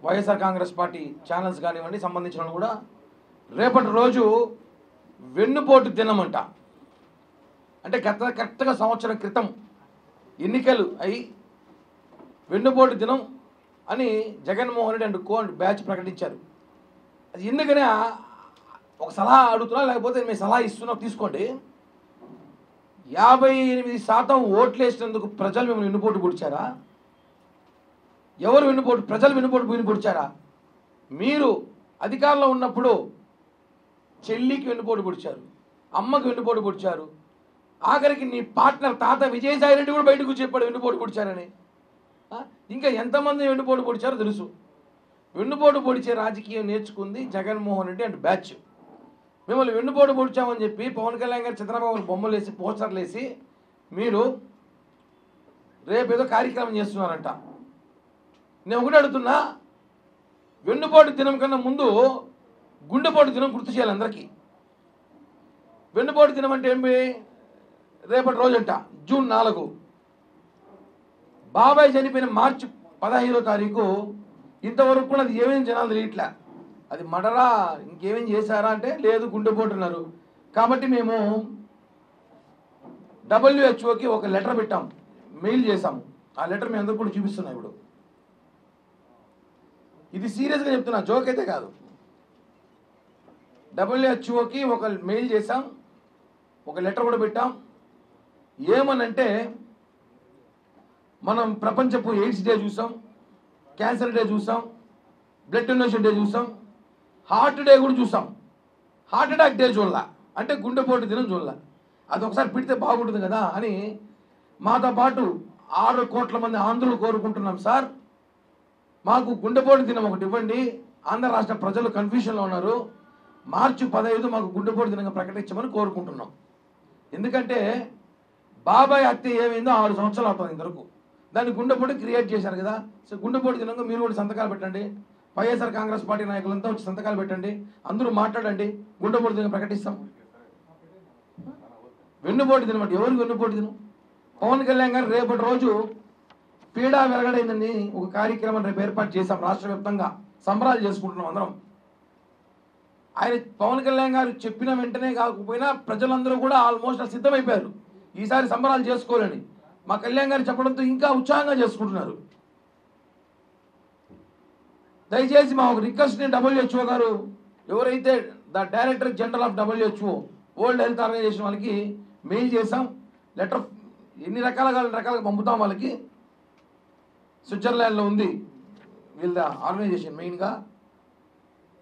YSR Congress party channels కానివ్వండి సంబంధించిన వాళ్ళు కూడా రేపటి రోజు వెన్నుపోటు దినం అంట. అంటే కరెక్ట్గా సంవత్సరం క్రితం ఎన్నికలు అయి వెన్నుపోటు దినం అని Jaganmohan Reddy and co and batch ప్రకటించారు. అది ఎందుకని ఒక సలహా అడుగుతున్నా, లేకపోతే మీ సలహా ఇస్తున్నా తీసుకోండి. 58% ఓట్లు వేసినందుకు ప్రజలు మిమ్మల్ని వెన్నుపోటు పొడిచారా? ఎవరు వెన్నుపోటు? ప్రజలు వెన్నుపోటు పొడిచారా? మీరు అధికారంలో ఉన్నప్పుడు చెల్లికి వెన్నుపోటు పొడిచారు, అమ్మకి వెన్నుపోటు పొడిచారు, ఆఖరికి నీ పార్ట్నర్ తాత విజయసాయి రెడ్డి కూడా బయటకు చెప్పాడు వెన్నుపోటు పొడిచారని. ఇంకా ఎంతమంది వెన్నుపోటు పొడిచారో తెలుసు. వెన్నుపోటు పొడిచే రాజకీయం నేర్చుకుంది జగన్మోహన్ రెడ్డి అండ్ బ్యాచ్. మిమ్మల్ని వెన్నుపోటు పొడిచామని చెప్పి పవన్ కళ్యాణ్ గారు చంద్రబాబు బొమ్మలు వేసి పోస్టర్లు వేసి మీరు రేపేదో కార్యక్రమం చేస్తున్నారంట. నేను ఒకటి అడుగుతున్నా, వెన్నుపోటు దినం కన్నా ముందు గుండెపోటు దినం గుర్తు చేయాలి అందరికీ. వెన్నుపోటు దినం అంటే ఏమి? రేపటి రోజంట జూన్ 4. బాబాయ్ చనిపోయిన మార్చి 15వ తారీఖు ఇంతవరకు కూడా అది ఏమేమి జనాలు తెలియట్లే. అది మర్డరా ఇంకేమేం చేశారా అంటే లేదు గుండెపోటు అన్నారు. కాబట్టి మేము WHO ఒక లెటర్ పెట్టాం, మెయిల్ చేశాము. ఆ లెటర్ మేము అందరూ కూడా చూపిస్తున్నాం. ఇప్పుడు ఇది సీరియస్గా చెప్తున్నా, జోక్ అయితే కాదు. WHO ఒక మెయిల్ చేశాం, ఒక లెటర్ కూడా పెట్టాం. ఏమనంటే మనం ప్రపంచపు ఎయిడ్స్ డే చూసాం, క్యాన్సర్ డే చూసాం, బ్లడ్ డొనేషన్ డే చూసాం, హార్ట్ డే కూడా చూసాం. హార్ట్ అటాక్ డే చూడాల, అంటే గుండెపోటు దినం చూడాల. అది ఒకసారి పెడితే బాగుంటుంది కదా అని మాతో పాటు 6 కోట్ల మంది ఆంధ్రులు కోరుకుంటున్నాం. సార్ మాకు గుండెపోటు దినం ఒకటి ఇవ్వండి, ఆంధ్ర రాష్ట్ర ప్రజలు కన్ఫ్యూషన్లో ఉన్నారు, మార్చి 15 మాకు గుండెపోటు దినంగా ప్రకటించమని కోరుకుంటున్నాం. ఎందుకంటే బాబాయ్ హత్య ఏమైందో 6 సంవత్సరాలు అవుతుంది ఇంతవరకు. దాన్ని గుండెపోటు క్రియేట్ చేశారు కదా. సో గుండెపోటు దినంగా మీరు కూడా సంతకాలు పెట్టండి, వైఎస్ఆర్ కాంగ్రెస్ పార్టీ నాయకులంతా వచ్చి సంతకాలు పెట్టండి, అందరూ మాట్లాడండి, గుండెపోటు దినం ప్రకటిస్తాం. వెన్నుపోటు దినం అంటే ఎవరికి వెన్నుపోటు దినం? పవన్ కళ్యాణ్ గారు రేపటి రోజు పీడా వెలగడైందని ఒక కార్యక్రమం రేపు ఏర్పాటు చేశాం. రాష్ట్ర వ్యాప్తంగా సంబరాలు చేసుకుంటున్నాం అందరం. ఆయన పవన్ కళ్యాణ్ గారు చెప్పిన వెంటనే కాకపోయినా ప్రజలందరూ కూడా ఆల్మోస్ట్ సిద్ధమైపోయారు ఈసారి సంబరాలు చేసుకోవాలని. మా కళ్యాణ్ గారు చెప్పడంతో ఇంకా ఉత్సాహంగా చేసుకుంటున్నారు. దయచేసి మా ఒక రిక్వెస్ట్ని WHO గారు, ఎవరైతే director general of WHO world health organization వాళ్ళకి మెయిల్ చేసాం. లెటర్ ఎన్ని రకాలుగా పంపుతాం వాళ్ళకి. స్విట్జర్లాండ్లో ఉంది వీళ్ళ ఆర్గనైజేషన్ మెయిన్గా.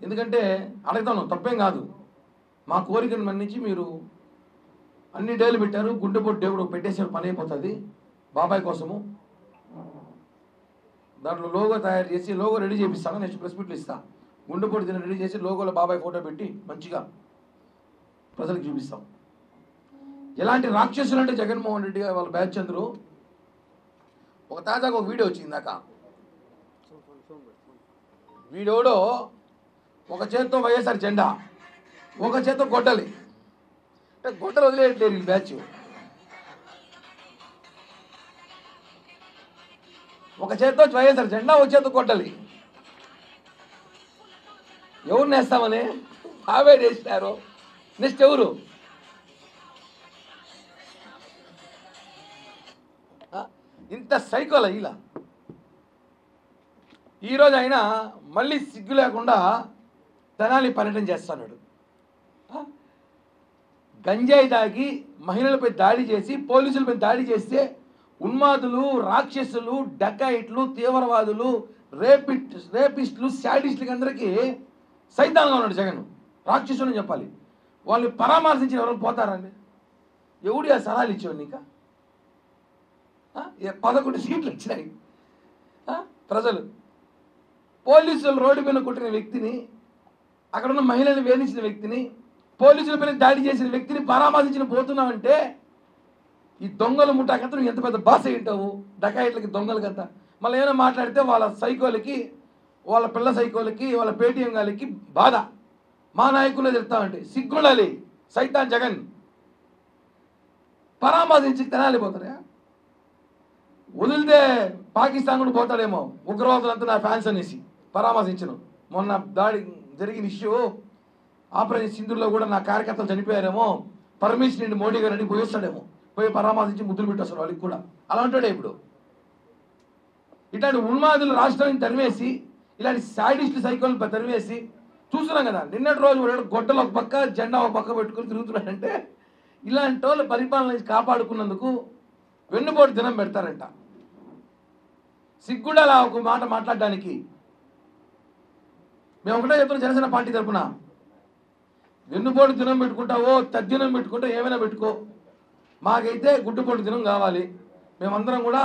ఎందుకంటే అడుగుతాను, తప్పేం కాదు. మా కోరికను మన్నించి మీరు అన్ని డేలు పెట్టారు, గుండెపోటు డే కూడా పెట్టేసారు, పని అయిపోతుంది బాబాయ్ కోసము. దాంట్లో లోగో తయారు చేసి లోగో రెడీ చేపిస్తాను, నెక్స్ట్ ప్రెస్ మీట్లు ఇస్తాను. గుండెపోటు దినం రెడీ చేసి లోగోలో బాబాయ్ ఫోటో పెట్టి మంచిగా ప్రజలకు చూపిస్తాం. ఎలాంటి రాక్షసులు అంటే జగన్మోహన్ రెడ్డి వాళ్ళ బ్యాచ్ అందరూ. ఒక తాజాగా ఒక వీడియో వచ్చింది దాకా. వీడియోలో ఒక చేత్తో వైఎస్ఆర్ జెండా, ఒక చేత్తో గొడ్డలి, అంటే గొడ్డలు వదిలేయట్లేరు ఈ బ్యాచ్. ఒక చేత్తో వైఎస్ఆర్ జెండా, ఒక చేత్తో గొడ్డలి. ఎవరు నేస్తామని అవే చేసినారు. నెక్స్ట్ ఎవరు? ఇంత సైకోల ఇలా. ఈరోజు అయినా మళ్ళీ సిగ్గు లేకుండా తెనాలి పర్యటన చేస్తున్నాడు. గంజాయి తాగి మహిళలపై దాడి చేసి పోలీసులపై దాడి చేస్తే ఉన్మాదులు, రాక్షసులు, డకాయిట్లు, తీవ్రవాదులు, రేపిస్టులు, శాడిస్టులకి అందరికీ సైతాన్గా ఉన్నాడు జగన్. రాక్షసులు అని చెప్పాలి. వాళ్ళని పరామర్శించిన ఎవరు పోతారండి? ఎవడు ఆ సలహాలు ఇచ్చేవాడు నీకు? 11 సీట్లు వచ్చినాయి. ప్రజలు పోలీసులు రోడ్డు మీద కొట్టిన వ్యక్తిని, అక్కడ ఉన్న మహిళలను వేధించిన వ్యక్తిని, పోలీసులపైన దాడి చేసిన వ్యక్తిని పరామర్శించిన పోతున్నావంటే ఈ దొంగల ముఠాకంతా నువ్వు ఎంత పెద్ద బాస ఏంటావు? డకాయిట్లకి, దొంగలకంతా. మళ్ళీ ఏమైనా మాట్లాడితే వాళ్ళ సైకోలకి, వాళ్ళ పిల్ల సైకోలకి, వాళ్ళ పేటీఎం గాలికి బాధ. మా నాయకులే చెప్తామంటే సిగ్గుండాలి. సైతాన్ జగన్ పరామర్శించి తెనాలి పోతారా? వదిలితే పాకిస్తాన్ కూడా పోతాడేమో, ఉగ్రవాదులంతా నా ఫ్యాన్స్ అనేసి పరామర్శించను. మొన్న దాడి జరిగిన ఇష్యూ ఆపరేషన్ సింధూర్లో కూడా నా కార్యకర్తలు చనిపోయారేమో, పర్మిషన్ నుండి మోడీ గారు అడిగి పోయేస్తాడేమో, పోయి పరామర్శించి ముద్దులు పెట్టేస్తాడు వాళ్ళకి కూడా. అలా అంటాడే ఇప్పుడు. ఇట్లాంటి ఉన్మాదులు రాష్ట్రాన్ని తరివేసి, ఇలాంటి సాడిస్టు సైకోలను తరివేసి చూస్తున్నాం కదా. నిన్నటి రోజు గొడ్డలు ఒక పక్క, జెండా ఒక పక్క పెట్టుకుని తిరుగుతున్నాడంటే ఇలాంటి వాళ్ళు పరిపాలన కాపాడుకున్నందుకు వెన్నుపోటు దినం పెడతారంట. సిగ్గుడా అలా ఒక మాట మాట్లాడడానికి. మేము ఒకటే చెప్తున్నాం జనసేన పార్టీ తరఫున, వెన్నుపోటు దినం పెట్టుకుంటావో తద్దినం పెట్టుకుంటా ఏమైనా పెట్టుకో, మాకైతే గుడ్డుపోటు దినం కావాలి. మేమందరం కూడా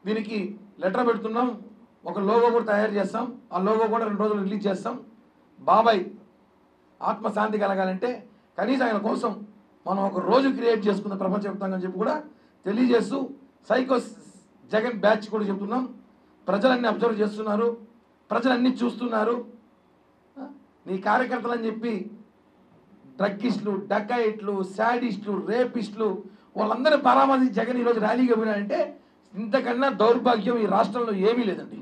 దీనికి లెటర్ పెడుతున్నాం, ఒక లోగో కూడా తయారు చేస్తాం. ఆ లోగో కూడా 2 రోజులు రిలీజ్ చేస్తాం. బాబాయ్ ఆత్మశాంతి కలగాలంటే కనీసం ఆయన కోసం మనం ఒక రోజు క్రియేట్ చేసుకున్న ప్రపంచవ్యాప్తంగా అని చెప్పి కూడా తెలియజేస్తూ, సైకో జగన్ బ్యాచ్ కూడా చెప్తున్నాం. ప్రజలన్నీ అబ్జర్వ్ చేస్తున్నారు, ప్రజలన్నీ చూస్తున్నారు. నీ కార్యకర్తలు అని చెప్పి డ్రగ్గిస్టులు, డకాయిట్లు, శాడిస్టులు, రేపిస్టులు వాళ్ళందరూ పరామర్శించి జగన్ ఈరోజు ర్యాలీగా పోయినారంటే ఇంతకన్నా దౌర్భాగ్యం ఈ రాష్ట్రంలో ఏమీ లేదండి.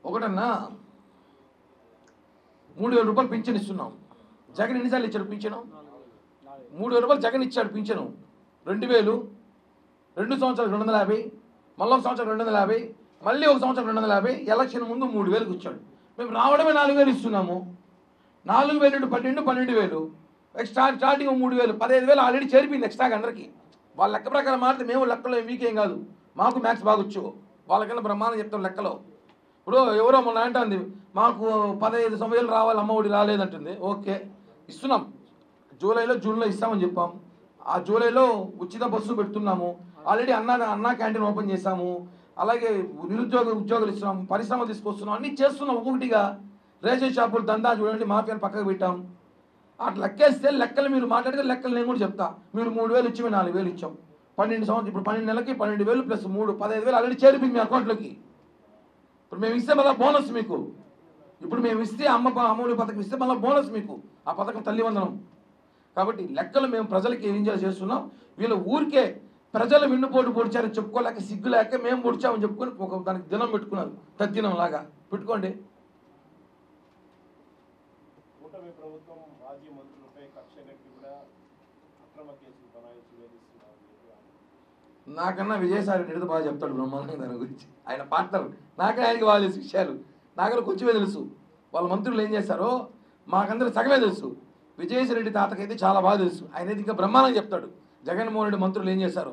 ఒకటన్నా 3,000 రూపాయలు పింఛన్ ఇస్తున్నాం. జగన్ ఎన్నిసార్లు ఇచ్చాడు పింఛను? 3,000 రూపాయలు జగన్ ఇచ్చాడు పింఛను. 2,000, 2 సంవత్సరాలు 250, మళ్ళీ ఒక సంవత్సరం 250, మళ్ళీ ఒక సంవత్సరం 250, ఎలక్షన్ ముందు 3,000కి ఇచ్చాడు. మేము రావడమే 4,000 ఇస్తున్నాము. 4,000 12,000 ఎక్స్ట్రా స్టార్టింగ్ 3,000 15,000 ఆల్రెడీ చేరిపోయింది ఎక్స్ట్రాగా అందరికీ. వాళ్ళ లెక్క ప్రకారం మారితే మేము లెక్కలో వీకేం కాదు, మాకు మ్యాథ్స్ బాగొచ్చు, వాళ్ళకన్నా బ్రహ్మాండం చెప్తాం లెక్కలో. ఇప్పుడు ఎవరో మొన్న అంటుంది మాకు 15,000 రావాలి, అమ్మఒడి రాలేదంటుంది. ఓకే ఇస్తున్నాం, జూలైలో జూన్లో ఇస్తామని చెప్పాం. ఆ జూలైలో ఉచిత బస్సు పెడుతున్నాము. ఆల్రెడీ అన్నా క్యాంటీన్ ఓపెన్ చేశాము. అలాగే ఉద్యోగాలు ఇస్తున్నాం, పరిశ్రమలు తీసుకొస్తున్నాం, అన్నీ చేస్తున్నాం. ఒక్కొక్కటిగా రేషన్ షాపులు దందా చూడండి, మాఫియాలు పక్కకు పెట్టాం. అట్లా లెక్కేస్తే లెక్కలు మీరు మాట్లాడితే లెక్కలు నేను కూడా చెప్తా. మీరు 3,000 ఇచ్చి మేము 4,000 ఇచ్చాం. 12 సంవత్సరం ఇప్పుడు 12 నెలలకి 12,000 ప్లస్ 3 15,000 ఆల్రెడీ చేరిపోయింది మీ అకౌంట్లోకి. ఇప్పుడు మేము ఇస్తే మళ్ళీ బోనస్ మీకు. ఇప్పుడు మేము ఇస్తే అమ్మఒడి పథకం ఇస్తే మళ్ళీ బోనస్ మీకు, ఆ పథకం తల్లి వందనం. కాబట్టి లెక్కలు మేము ప్రజలకి ఎంజాయ్ చేస్తున్నాం. వీళ్ళు ఊరికే ప్రజలు వెన్నుపోటు పొడిచారని చెప్పుకోలేక, సిగ్గు లేక మేము పొడిచామని చెప్పుకొని ఒక దానికి దినం పెట్టుకున్నారు, తద్దినం లాగా పెట్టుకోండి. నాకన్నా విజయసాయి రెడ్డి బాగా చెప్తాడు బ్రహ్మాండంగా దాని గురించి. ఆయన పార్ట్నర్, నాకే ఆయనకి బాగా తెలుసు విషయాలు. నాకన్నా కొంచెమే తెలుసు. వాళ్ళ మంత్రులు ఏం చేస్తారో మాకందరూ సగమే తెలుసు. విజయసాయి రెడ్డి తాతకైతే చాలా బాగా తెలుసు. ఆయన అయితే ఇంకా బ్రహ్మాండంగా చెప్తాడు జగన్మోహన్ రెడ్డి మంత్రులు ఏం చేశారో.